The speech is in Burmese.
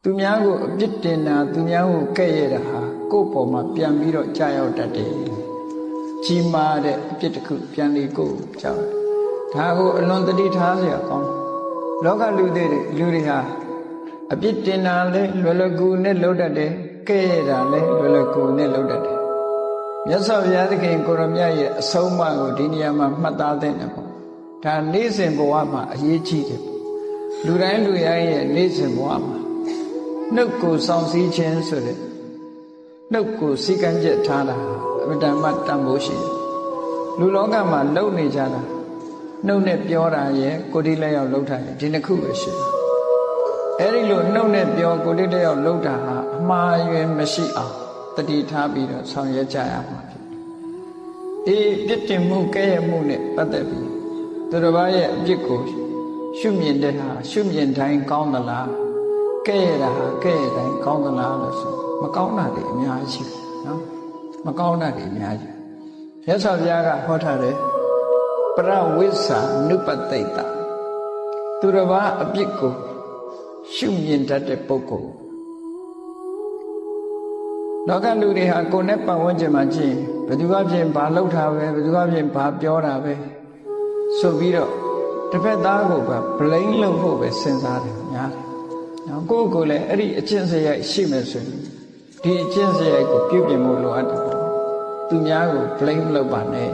သူများကိုအပြစ်တင်တာသူများကိုကဲ့ရဲ့တာဟာကိုယ့်ပေါ်မှာပြန်ပြီးတော့ကြာရောက်တတ်တယ်ကြီးမားတဲ့အပြစ်တစ်ခုပြန်လေကိုယ်ကြောက်ဒါကိုအလွန်တတိထားเสียကောင်းလောကလူတွေဟာအပြစ်တင်တာလဲလွယ်လွယ်ကူနဲ့လုပ်တတ်တယ်ကဲ့ရဲ့တာလဲလွယ်လွယ်ကူနဲ့လုပ်တတ်တယ်မြတ်စွာဘုရားသခင်ကိုရမြတ်ရဲ့အဆုံးအမကိုဒီနေရာမှာမှတ်သားသင့်တယ်ပေါ့ဒါနေ့စဉ်ဘဝမှာအရေးကြီးတယ်လူတိုင်းလူတိုင်းရဲ့နေ့စဉ်ဘဝမှာနှုတ်ကိုစောင့်စည်းခြင်းဆိုတဲ့နှုတ်ကိုစည်းကမ်းချက်ထားတာအမြဲတမ်းတန်ဖိုးရှိတယ်လူလောကမှာလုံနေကြတာနှုတ်နဲ့ပြောတာရဲ့ကိုယ်တည်းလက်ရောက်လှုပ်တာရဲ့ဒီနှစ်ခုပဲရှိတယ်အဲ့ဒီလိုနှုတ်နဲ့ပြောကိုယ်တည်းလက်ရောက်လှုပ်တာဟာအမှားအယွင်းမရှိအောင်တတိထားပြီးတော့ဆောင်ရွက်ကြရမှာဖြစ်တယ်ပြစ်တင်မှုကဲ့ရဲ့မှုနဲ့ပတ်သက်ပြီးသူတစ်ပါးရဲ့အပြစ်ကိုရှုမြင်တဲ့ဟာရှုမြင်တိုင်းကောင်းသလားကဲ့ရဲ့တာဟာကဲ့ရဲ့တိုင်းကောင်းသလားလို့ဆိုမကောင်းတာတွေအများကြီးရှိတယ်နော်မကောင်းတာတွေအများကြီးမြတ်စွာဘုရားကဟောထားတယ်ပရဝိဇ္ဇာနုပတိတ္တသူတစ်ပါးအပြစ်ကိုရှုမြင်တတ်တဲ့ပုဂ္ဂိုလ်လောကလူတွေဟာကိုယ်နဲ့ပတ်ဝန်းကျင်မှာကြည့်ဘယ်သူကပြင်ဘာလှုပ်တာပဲဘယ်သူကပြင်ဘာပြောတာပဲဆိုပြီးတော့တစ်ဖက်သားကိုပဲ blame လုပ်ဖို့ပဲစဉ်းစားတယ်များတယ်နော်ကိုယ့်ကိုယ်လည်းအဲ့ဒီအကျင့်စရိုက်ရှိမယ်ဆိုရင်ဒီအကျင့်စရိုက်ကိုပြုပြင်ဖို့လိုအပ်တယ်သူများကို blame လုပ်ပါနဲ့